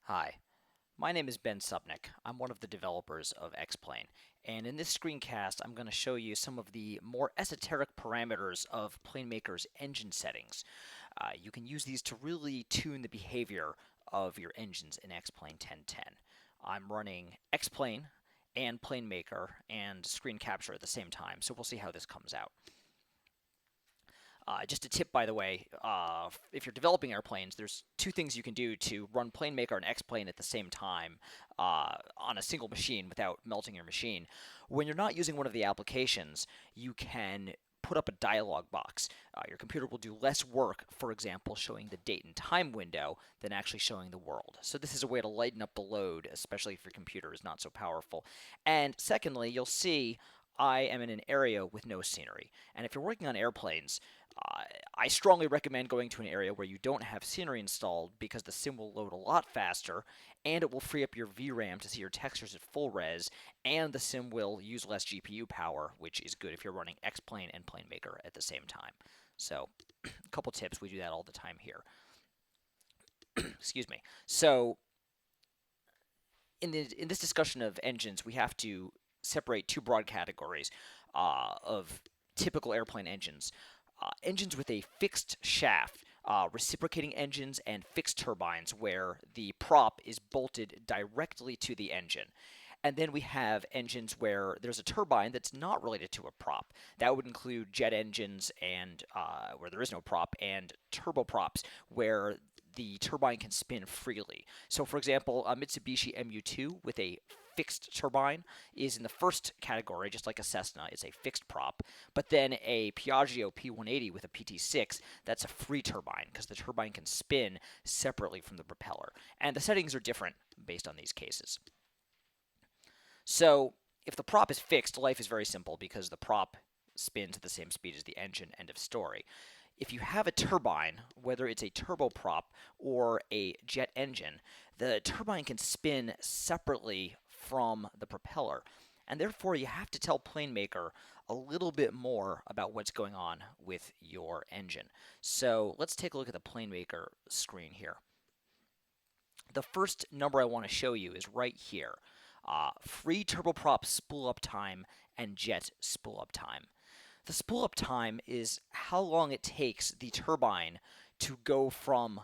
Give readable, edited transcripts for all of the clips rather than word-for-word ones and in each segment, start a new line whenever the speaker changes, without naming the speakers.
Hi, my name is Ben Supnik. I'm one of the developers of X-Plane, and in this screencast I'm going to show you some of the more esoteric parameters of PlaneMaker's engine settings. You can use these to really tune the behavior of your engines in X-Plane 1010. I'm running X-Plane and PlaneMaker and Screen Capture at the same time, so we'll see how this comes out. Just a tip, by the way, if you're developing airplanes, there's two things you can do to run PlaneMaker and X-Plane at the same time on a single machine without melting your machine. When you're not using one of the applications, you can put up a dialog box. Your computer will do less work, for example, showing the date and time window than actually showing the world. So this is a way to lighten up the load, especially if your computer is not so powerful. And secondly, you'll see I am in an area with no scenery. And if you're working on airplanes, I strongly recommend going to an area where you don't have scenery installed because the sim will load a lot faster and it will free up your VRAM to see your textures at full res, and the sim will use less GPU power, which is good if you're running X-Plane and PlaneMaker at the same time. So, a couple tips, we do that all the time here. Excuse me. So, in this discussion of engines, we have to separate two broad categories of typical airplane engines. Engines with a fixed shaft, reciprocating engines, and fixed turbines where the prop is bolted directly to the engine. And then we have engines where there's a turbine that's not related to a prop. That would include jet engines and where there is no prop, and turboprops where the turbine can spin freely. So, for example, a Mitsubishi MU2 with a fixed turbine is in the first category, just like a Cessna, it's a fixed prop. But then a Piaggio P180 with a PT6, that's a free turbine because the turbine can spin separately from the propeller. And the settings are different based on these cases. So if the prop is fixed, life is very simple because the prop spins at the same speed as the engine, end of story. If you have a turbine, whether it's a turboprop or a jet engine, the turbine can spin separately from the propeller. And therefore, you have to tell PlaneMaker a little bit more about what's going on with your engine. So let's take a look at the PlaneMaker screen here. The first number I want to show you is right here. Free turboprop spool up time and jet spool up time. The spool up time is how long it takes the turbine to go from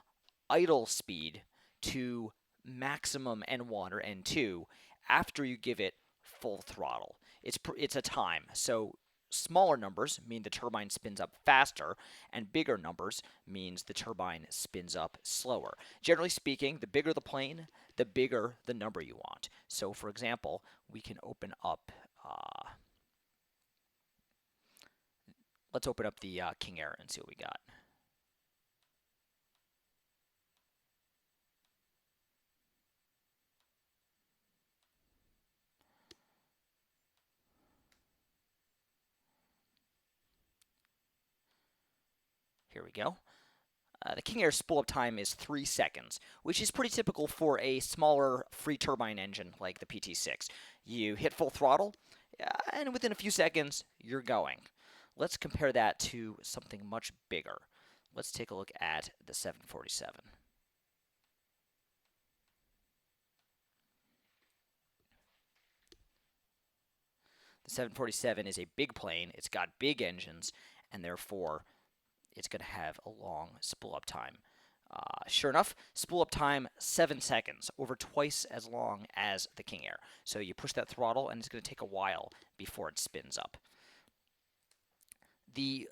idle speed to maximum N1 or N2 after you give it full throttle. It's a time. So smaller numbers mean the turbine spins up faster, and bigger numbers means the turbine spins up slower. Generally speaking, the bigger the plane, the bigger the number you want. So, for example, we can open up. Let's open up the King Air and see what we got. Here we go. The King Air spool up time is 3 seconds, which is pretty typical for a smaller free turbine engine like the PT6. You hit full throttle, and within a few seconds, you're going. Let's compare that to something much bigger. Let's take a look at the 747. The 747 is a big plane, it's got big engines, and therefore it's going to have a long spool up time. Sure enough, spool up time 7 seconds, over twice as long as the King Air. So you push that throttle, and it's going to take a while before it spins up. The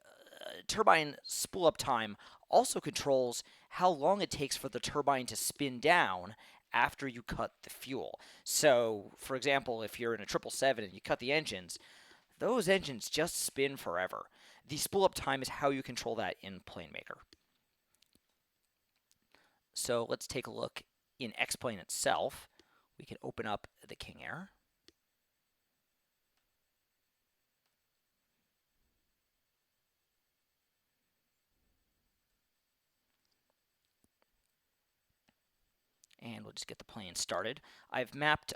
turbine spool up time also controls how long it takes for the turbine to spin down after you cut the fuel. So, for example, if you're in a 777 and you cut the engines, those engines just spin forever. The spool up time is how you control that in PlaneMaker. So let's take a look in X-Plane itself. We can open up the King Air. And we'll just get the plane started. I've mapped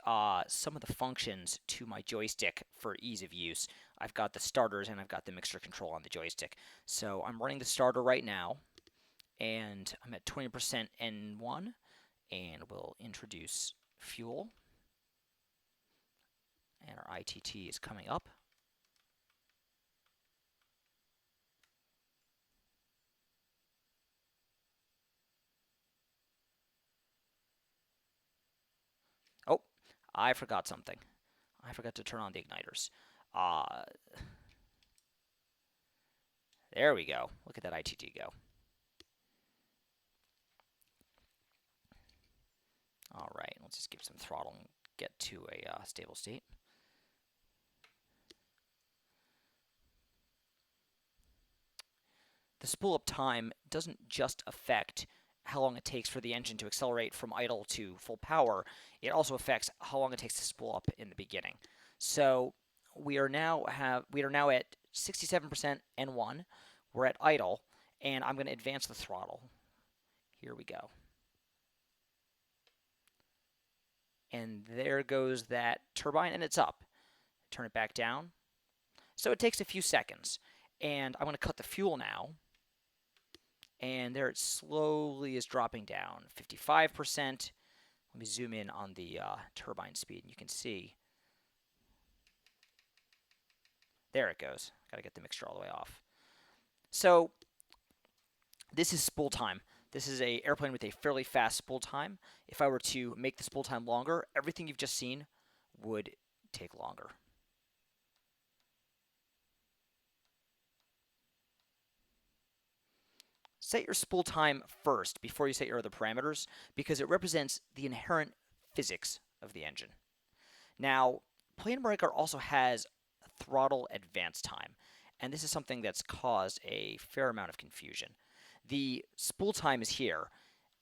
some of the functions to my joystick for ease of use. I've got the starters and I've got the mixture control on the joystick. So I'm running the starter right now, and I'm at 20% N1, And we'll introduce fuel. And our ITT is coming up. Oh, I forgot something. I forgot to turn on the igniters. There we go. Look at that ITT go. All right, let's just give some throttle and get to a stable state. The spool up time doesn't just affect how long it takes for the engine to accelerate from idle to full power. It also affects how long it takes to spool up in the beginning. So we are now at 67% N1. We're at idle, and I'm going to advance the throttle. Here we go. And there goes that turbine, and it's up. Turn it back down. So it takes a few seconds. And I'm going to cut the fuel now. And there it slowly is dropping down. 55%. Let me zoom in on the turbine speed, and you can see. There it goes. Got to get the mixture all the way off. So this is spool time. This is an airplane with a fairly fast spool time. If I were to make the spool time longer, everything you've just seen would take longer. Set your spool time first before you set your other parameters because it represents the inherent physics of the engine. Now, Plane Breaker also has throttle advance time, and this is something that's caused a fair amount of confusion. The spool time is here,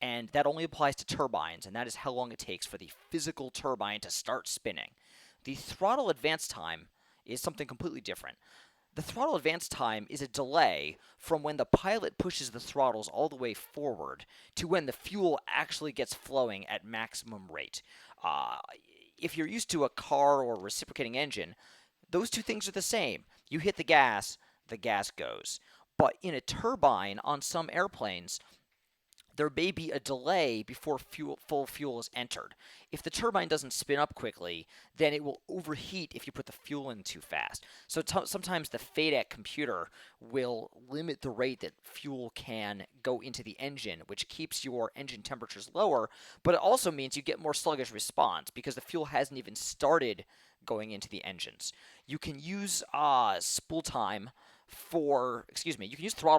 and that only applies to turbines, and that is how long it takes for the physical turbine to start spinning. The throttle advance time is something completely different. The throttle advance time is a delay from when the pilot pushes the throttles all the way forward to when the fuel actually gets flowing at maximum rate. If you're used to a car or reciprocating engine, those two things are the same. You hit the gas goes. But in a turbine on some airplanes, there may be a delay before full fuel is entered. If the turbine doesn't spin up quickly, then it will overheat if you put the fuel in too fast. So sometimes the FADEC computer will limit the rate that fuel can go into the engine, which keeps your engine temperatures lower, but it also means you get more sluggish response because the fuel hasn't even started going into the engines. You can use throttle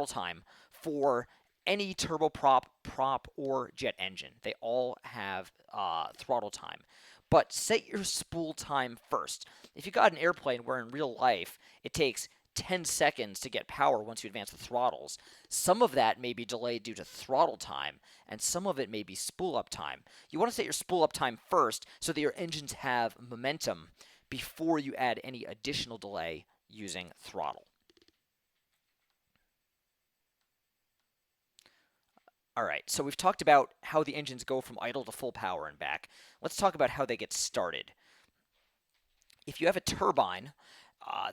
time for any turboprop, prop, or jet engine. They all have throttle time. But set your spool time first. If you got an airplane where in real life it takes 10 seconds to get power once you advance the throttles, some of that may be delayed due to throttle time, and some of it may be spool up time. You want to set your spool up time first so that your engines have momentum before you add any additional delay using throttle. All right, so we've talked about how the engines go from idle to full power and back. Let's talk about how they get started. If you have a turbine,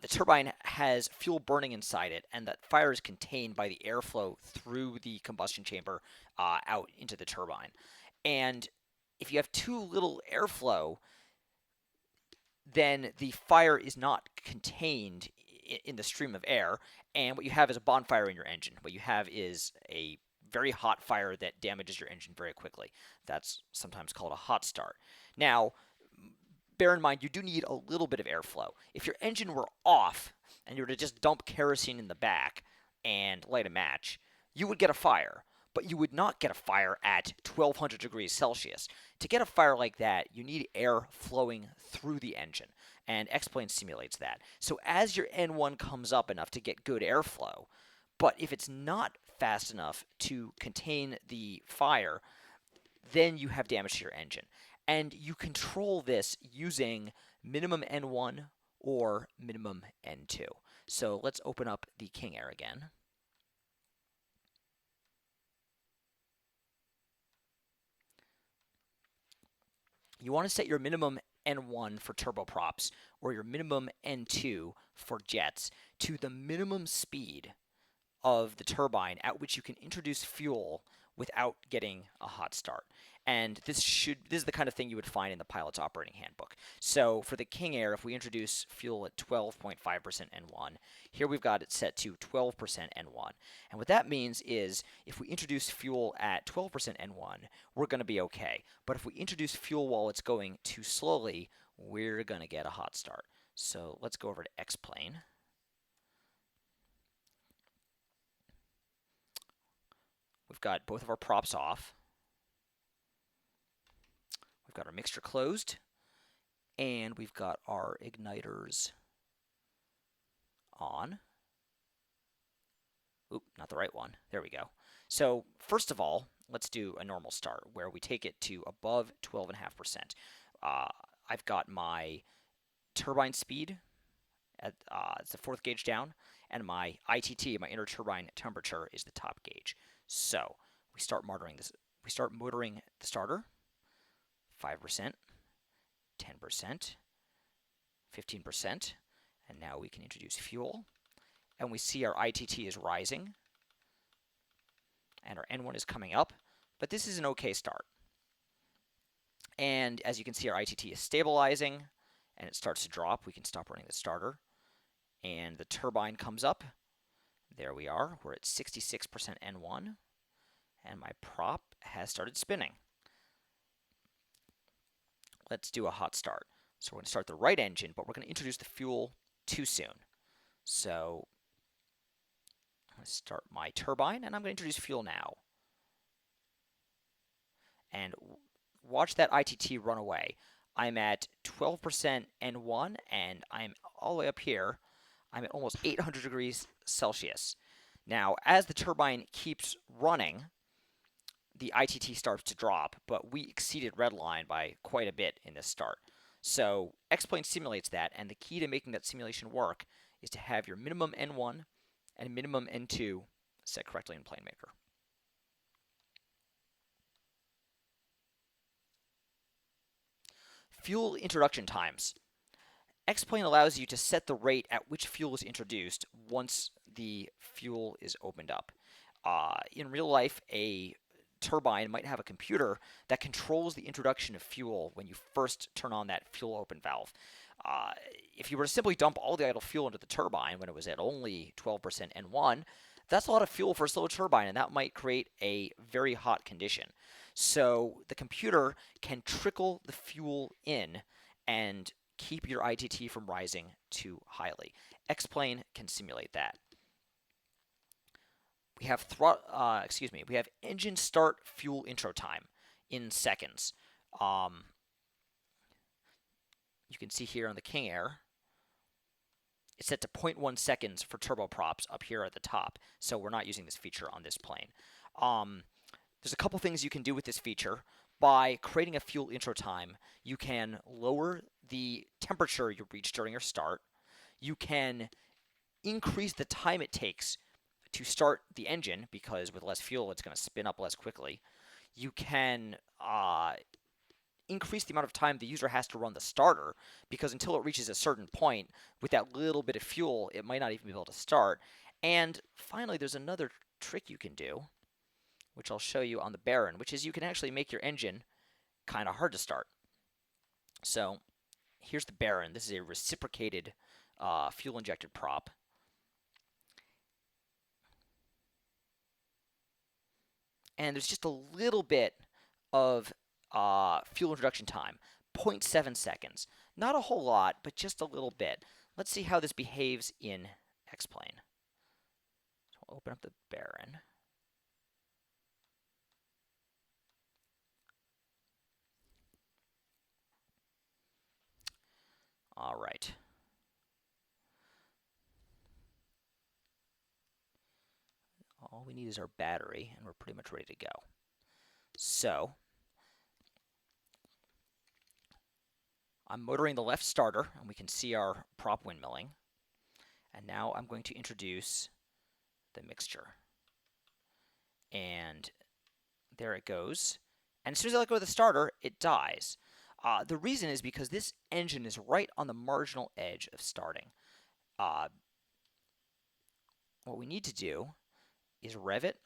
the turbine has fuel burning inside it, and that fire is contained by the airflow through the combustion chamber out into the turbine. And if you have too little airflow, then the fire is not contained in the stream of air, and what you have is a bonfire in your engine. What you have is a very hot fire that damages your engine very quickly. That's sometimes called a hot start. Now, bear in mind, you do need a little bit of airflow. If your engine were off and you were to just dump kerosene in the back and light a match, you would get a fire. But you would not get a fire at 1200 degrees Celsius. To get a fire like that, you need air flowing through the engine, and X-Plane simulates that. So as your N1 comes up enough to get good airflow, but if it's not fast enough to contain the fire, then you have damage to your engine. And you control this using minimum N1 or minimum N2. So let's open up the King Air again. You want to set your minimum N1 for turboprops or your minimum N2 for jets to the minimum speed of the turbine at which you can introduce fuel without getting a hot start. And this is the kind of thing you would find in the pilot's operating handbook. So for the King Air, if we introduce fuel at 12.5% N1, here we've got it set to 12% N1. And what that means is if we introduce fuel at 12% N1, we're going to be okay. But if we introduce fuel while it's going too slowly, we're going to get a hot start. So let's go over to X-Plane. We've got both of our props off. We've got our mixture closed, and we've got our igniters on. Oop, not the right one. There we go. So first of all, let's do a normal start where we take it to above 12.5%. I've got my turbine speed at it's the fourth gauge down, and my ITT, my inner turbine temperature, is the top gauge. So we start motoring this. We start motoring the starter. 5%, 10%, 15%, and now we can introduce fuel. And we see our ITT is rising, and our N1 is coming up, but this is an okay start. And as you can see, our ITT is stabilizing, and it starts to drop. We can stop running the starter, and the turbine comes up. There we are. We're at 66% N1, and my prop has started spinning. Let's do a hot start. So we're going to start the right engine, but we're going to introduce the fuel too soon. So I'm going to start my turbine, and I'm going to introduce fuel now. And watch that ITT run away. I'm at 12% N1, and I'm all the way up here. I'm at almost 800 degrees Celsius. Now, as the turbine keeps running, the ITT starts to drop, but we exceeded redline by quite a bit in this start. So X-Plane simulates that, and the key to making that simulation work is to have your minimum N1 and minimum N2 set correctly in PlaneMaker. Fuel introduction times. X-Plane allows you to set the rate at which fuel is introduced once the fuel is opened up. In real life, a turbine might have a computer that controls the introduction of fuel when you first turn on that fuel open valve. If you were to simply dump all the idle fuel into the turbine when it was at only 12% N1, that's a lot of fuel for a slow turbine, and that might create a very hot condition. So the computer can trickle the fuel in and keep your ITT from rising too highly. X-Plane can simulate that. We have we have engine start fuel intro time in seconds. You can see here on the King Air, it's set to 0.1 seconds for turboprops up here at the top, so we're not using this feature on this plane. There's a couple things you can do with this feature. By creating a fuel intro time, you can lower the temperature you reach during your start. You can increase the time it takes to start the engine, because with less fuel, it's going to spin up less quickly. You can increase the amount of time the user has to run the starter, because until it reaches a certain point, with that little bit of fuel, it might not even be able to start. And finally, there's another trick you can do, which I'll show you on the Baron, which is you can actually make your engine kind of hard to start. So here's the Baron. This is a reciprocated fuel-injected prop. And there's just a little bit of fuel introduction time, 0.7 seconds. Not a whole lot, but just a little bit. Let's see how this behaves in X-Plane. So I'll open up the Baron. All right. All we need is our battery, and we're pretty much ready to go. So I'm motoring the left starter, and we can see our prop windmilling. And now I'm going to introduce the mixture. And there it goes. And as soon as I let go of the starter, it dies. The reason is because this engine is right on the marginal edge of starting. What we need to do is rev it,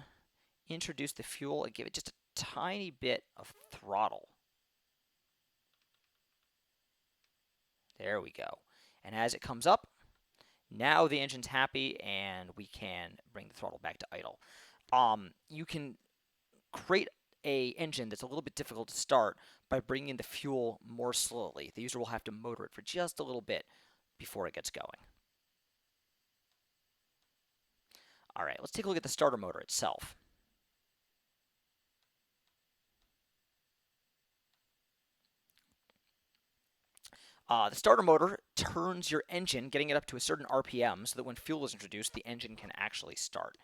introduce the fuel, and give it just a tiny bit of throttle. There we go. And as it comes up, now the engine's happy and we can bring the throttle back to idle. You can create a engine that's a little bit difficult to start by bringing in the fuel more slowly. The user will have to motor it for just a little bit before it gets going. All right, let's take a look at the starter motor itself. The starter motor turns your engine, getting it up to a certain RPM so that when fuel is introduced, the engine can actually start.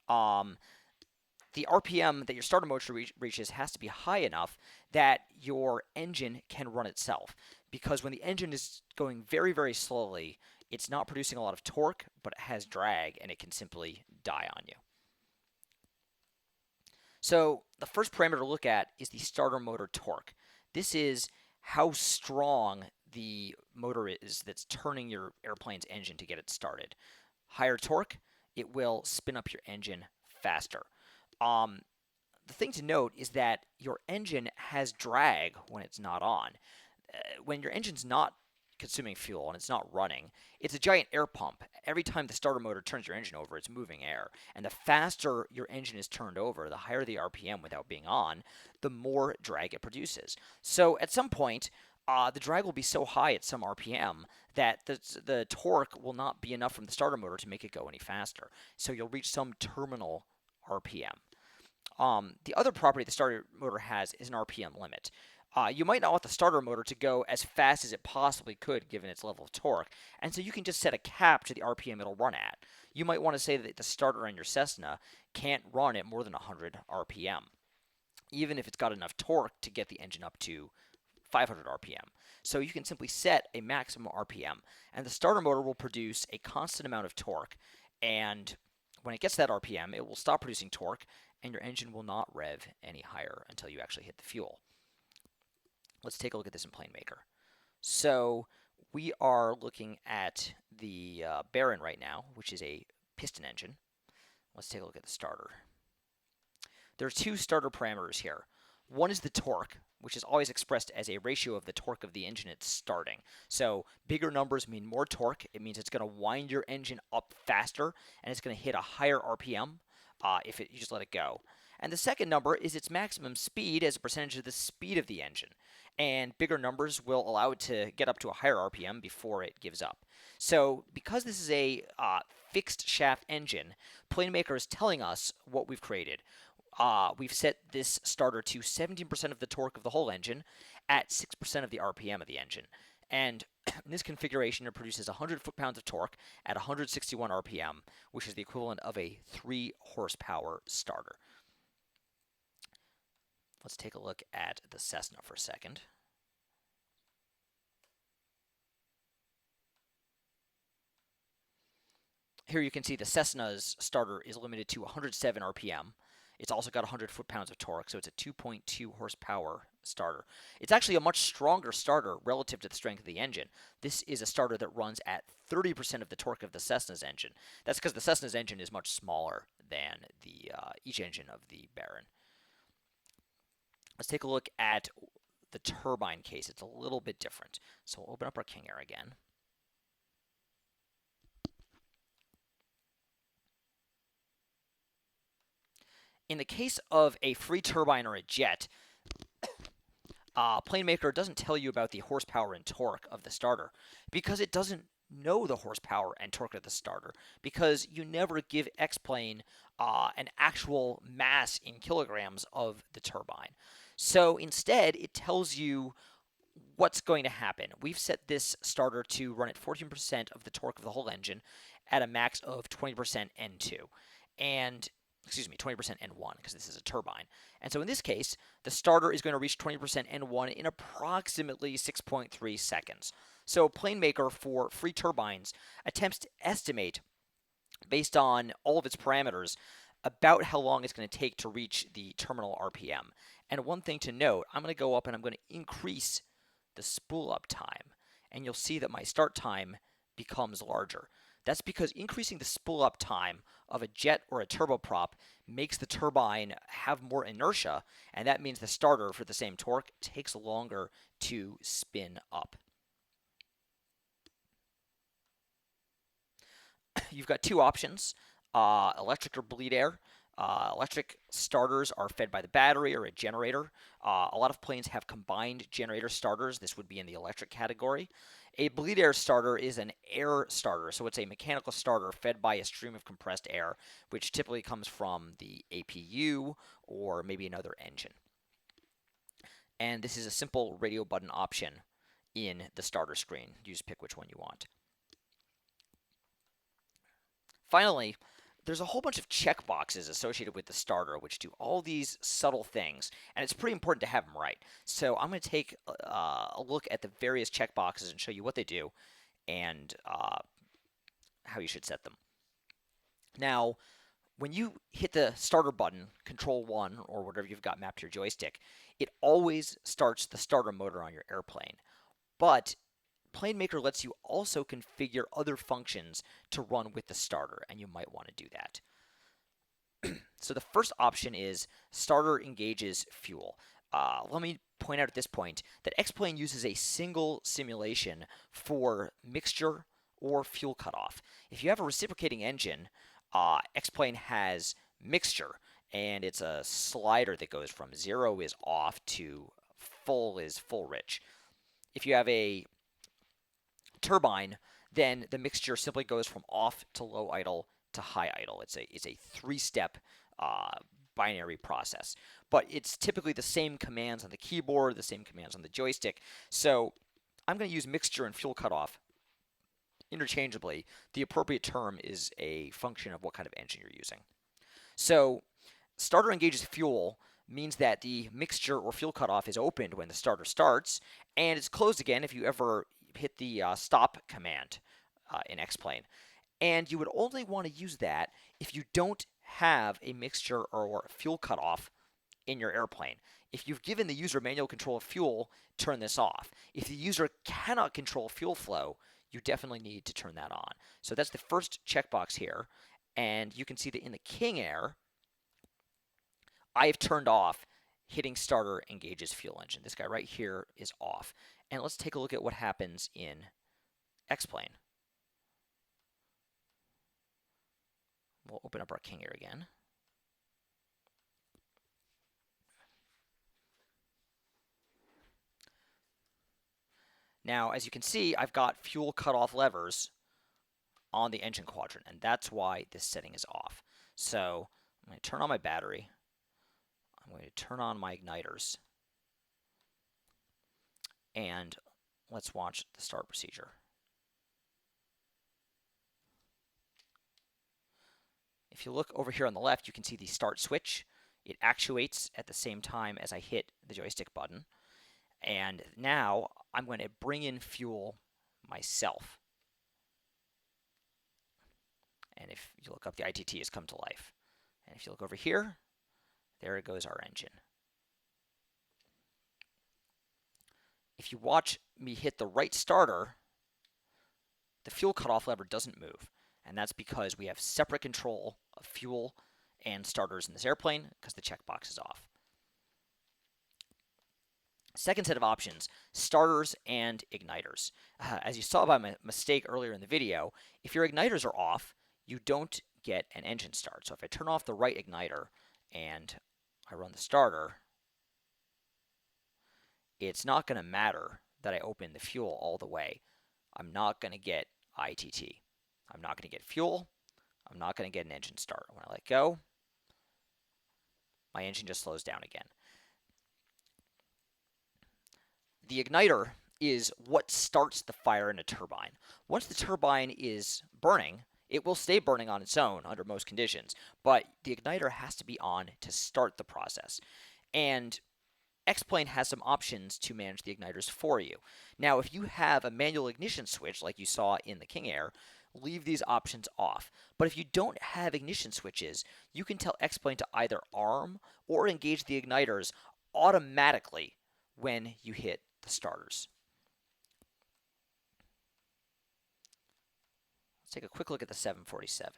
The RPM that your starter motor reaches has to be high enough that your engine can run itself. Because when the engine is going very, very slowly, it's not producing a lot of torque, but it has drag, and it can simply die on you. So the first parameter to look at is the starter motor torque. This is how strong the motor is that's turning your airplane's engine to get it started. Higher torque, it will spin up your engine faster. The thing to note is that your engine has drag when it's not on. When your engine's not consuming fuel and it's not running, it's a giant air pump. Every time the starter motor turns your engine over, it's moving air. And the faster your engine is turned over, the higher the RPM without being on, the more drag it produces. So at some point, the drag will be so high at some RPM that the torque will not be enough from the starter motor to make it go any faster. So you'll reach some terminal RPM. The other property the starter motor has is an RPM limit. You might not want the starter motor to go as fast as it possibly could given its level of torque, and so you can just set a cap to the RPM it'll run at. You might want to say that the starter on your Cessna can't run at more than 100 RPM, even if it's got enough torque to get the engine up to 500 RPM. So you can simply set a maximum RPM, and the starter motor will produce a constant amount of torque, and when it gets to that RPM, it will stop producing torque, and your engine will not rev any higher until you actually hit the fuel. Let's take a look at this in PlaneMaker. So we are looking at the Baron right now, which is a piston engine. Let's take a look at the starter. There are two starter parameters here. One is the torque, which is always expressed as a ratio of the torque of the engine it's starting. So bigger numbers mean more torque. It means it's going to wind your engine up faster, and it's going to hit a higher RPM if you just let it go. And the second number is its maximum speed as a percentage of the speed of the engine. And bigger numbers will allow it to get up to a higher RPM before it gives up. So because this is a fixed shaft engine, PlaneMaker is telling us what we've created. We've set this starter to 17% of the torque of the whole engine at 6% of the RPM of the engine. And in this configuration, it produces 100 foot-pounds of torque at 161 RPM, which is the equivalent of a 3-horsepower starter. Let's take a look at the Cessna for a second. Here you can see the Cessna's starter is limited to 107 RPM. It's also got 100 foot-pounds of torque, so it's a 2.2 horsepower starter. It's actually a much stronger starter relative to the strength of the engine. This is a starter that runs at 30% of the torque of the Cessna's engine. That's because the Cessna's engine is much smaller than the each engine of the Baron. Let's take a look at the turbine case. It's a little bit different. So we'll open up our King Air again. In the case of a free turbine or a jet, PlaneMaker doesn't tell you about the horsepower and torque of the starter because it doesn't know the horsepower and torque of the starter because you never give X-Plane an actual mass in kilograms of the turbine. So instead, it tells you what's going to happen. We've set this starter to run at 14% of the torque of the whole engine at a max of 20% N2. And, excuse me, 20% N1 because this is a turbine. And so in this case, the starter is going to reach 20% N1 in approximately 6.3 seconds. So PlaneMaker for free turbines attempts to estimate, based on all of its parameters, about how long it's going to take to reach the terminal RPM. And one thing to note, I'm going to go up and I'm going to increase the spool up time. And you'll see that my start time becomes larger. That's because increasing the spool up time of a jet or a turboprop makes the turbine have more inertia, and that means the starter for the same torque takes longer to spin up. You've got two options, electric or bleed air. Electric starters are fed by the battery or a generator. A lot of planes have combined generator starters. This would be in the electric category. A bleed air starter is an air starter, so it's a mechanical starter fed by a stream of compressed air, which typically comes from the APU or maybe another engine. And this is a simple radio button option in the starter screen. You just pick which one you want. Finally, there's a whole bunch of checkboxes associated with the starter which do all these subtle things, and it's pretty important to have them right. So I'm going to take a look at the various checkboxes and show you what they do and how you should set them. Now, when you hit the starter button, Control 1, or whatever you've got mapped to your joystick, it always starts the starter motor on your airplane. But PlaneMaker lets you also configure other functions to run with the starter, and you might want to do that. So the first option is starter engages fuel. Let me point out at this point that X-Plane uses a single simulation for mixture or fuel cutoff. If you have a reciprocating engine, X-Plane has mixture, and it's a slider that goes from 0 is off to full is full rich. If you have a turbine, then the mixture simply goes from off to low idle to high idle. It's a three-step binary process, but it's typically the same commands on the keyboard, the same commands on the joystick. So I'm going to use mixture and fuel cutoff interchangeably. The appropriate term is a function of what kind of engine you're using. So starter engages fuel means that the mixture or fuel cutoff is opened when the starter starts, and it's closed again if you ever hit the stop command in X-Plane. And you would only want to use that if you don't have a mixture or fuel cutoff in your airplane. If you've given the user manual control of fuel, turn this off. If the user cannot control fuel flow, you definitely need to turn that on. So that's the first checkbox here. And you can see that in the King Air, I've turned off hitting starter engages fuel engine. This guy right here is off. And let's take a look at what happens in X-Plane. We'll open up our King Air again. Now, as you can see, I've got fuel cutoff levers on the engine quadrant, and that's why this setting is off. So I'm going to turn on my battery. I'm going to turn on my igniters. And let's watch the start procedure. If you look over here on the left, you can see the start switch. It actuates at the same time as I hit the joystick button. And now I'm going to bring in fuel myself. And if you look up, the ITT has come to life. And if you look over here, there goes our engine. If you watch me hit the right starter, the fuel cutoff lever doesn't move. And that's because we have separate control of fuel and starters in this airplane because the checkbox is off. Second set of options, starters and igniters. As you saw by my mistake earlier in the video, if your igniters are off, you don't get an engine start. So if I turn off the right igniter and I run the starter, it's not going to matter that I open the fuel all the way. I'm not going to get ITT. I'm not going to get fuel. I'm not going to get an engine start. When I let go, my engine just slows down again. The igniter is what starts the fire in a turbine. Once the turbine is burning, it will stay burning on its own under most conditions, but the igniter has to be on to start the process. And X-Plane has some options to manage the igniters for you. Now, if you have a manual ignition switch like you saw in the King Air, leave these options off. But if you don't have ignition switches, you can tell X-Plane to either arm or engage the igniters automatically when you hit the starters. Let's take a quick look at the 747.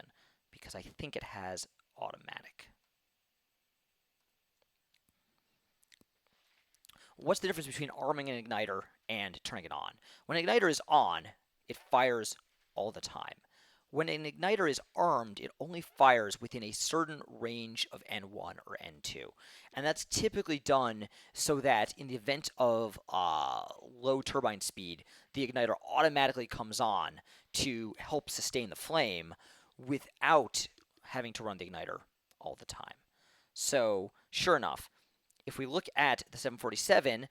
because I think it has automatic. What's the difference between arming an igniter and turning it on? When an igniter is on, it fires all the time. When an igniter is armed, it only fires within a certain range of N1 or N2. And that's typically done so that in the event of low turbine speed, the igniter automatically comes on to help sustain the flame without having to run the igniter all the time. So, sure enough, if we look at the 747,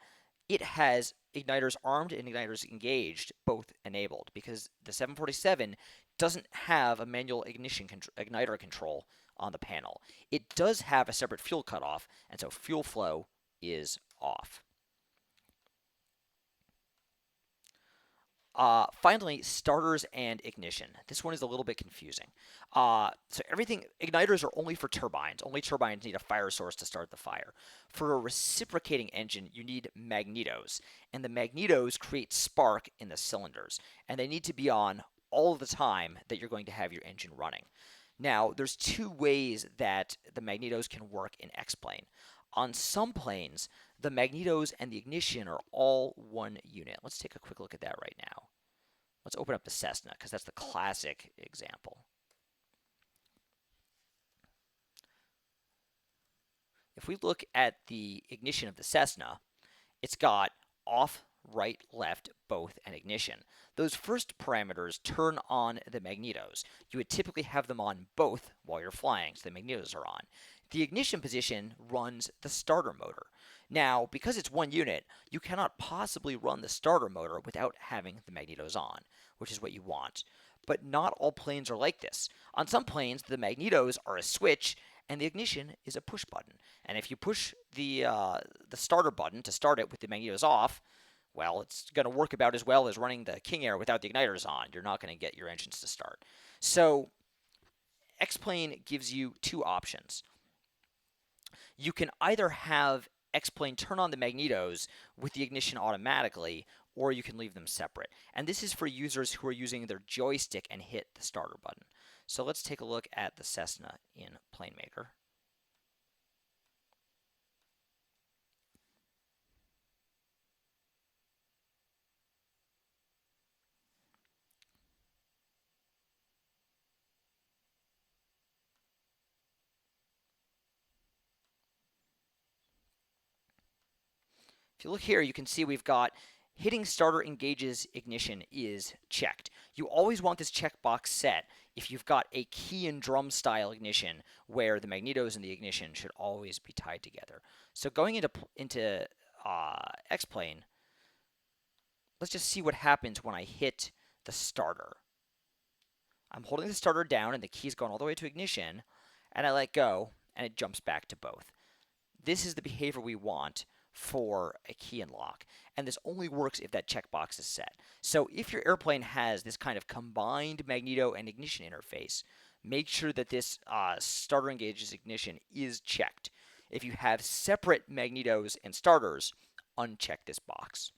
it has igniters armed and igniters engaged, both enabled, because the 747 doesn't have a manual igniter control on the panel. It does have a separate fuel cutoff, and so fuel flow is off. Finally, starters and ignition. This one is a little bit confusing. So igniters are only for turbines. Only turbines need a fire source to start the fire. For a reciprocating engine, you need magnetos, and the magnetos create spark in the cylinders, and they need to be on all the time that you're going to have your engine running. Now, there's two ways that the magnetos can work in X-plane. On some planes, the magnetos and the ignition are all one unit. Let's take a quick look at that right now. Let's open up the Cessna, because that's the classic example. If we look at the ignition of the Cessna, it's got off, right, left, both, and ignition. Those first parameters turn on the magnetos. You would typically have them on both while you're flying, so the magnetos are on. The ignition position runs the starter motor. Now, because it's one unit, you cannot possibly run the starter motor without having the magnetos on, which is what you want. But not all planes are like this. On some planes, the magnetos are a switch, and the ignition is a push button. And if you push the starter button to start it with the magnetos off, well, it's going to work about as well as running the King Air without the igniters on. You're not going to get your engines to start. So X-plane gives you two options. You can either have X-plane turn on the magnetos with the ignition automatically, or you can leave them separate. And this is for users who are using their joystick and hit the starter button. So let's take a look at the Cessna in PlaneMaker. If you look here, you can see we've got hitting starter engages ignition is checked. You always want this checkbox set if you've got a key and drum style ignition where the magnetos and the ignition should always be tied together. So going into X-plane, let's just see what happens when I hit the starter. I'm holding the starter down and the key's going all the way to ignition, and I let go and it jumps back to both. This is the behavior we want for a key and lock, and this only works if that checkbox is set. So if your airplane has this kind of combined magneto and ignition interface, make sure that this starter engages ignition is checked. If you have separate magnetos and starters, uncheck this box.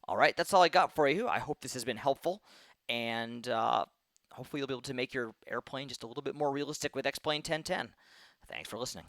All right, that's all I got for you. I hope this has been helpful, and hopefully you'll be able to make your airplane just a little bit more realistic with X-Plane 1010. Thanks for listening.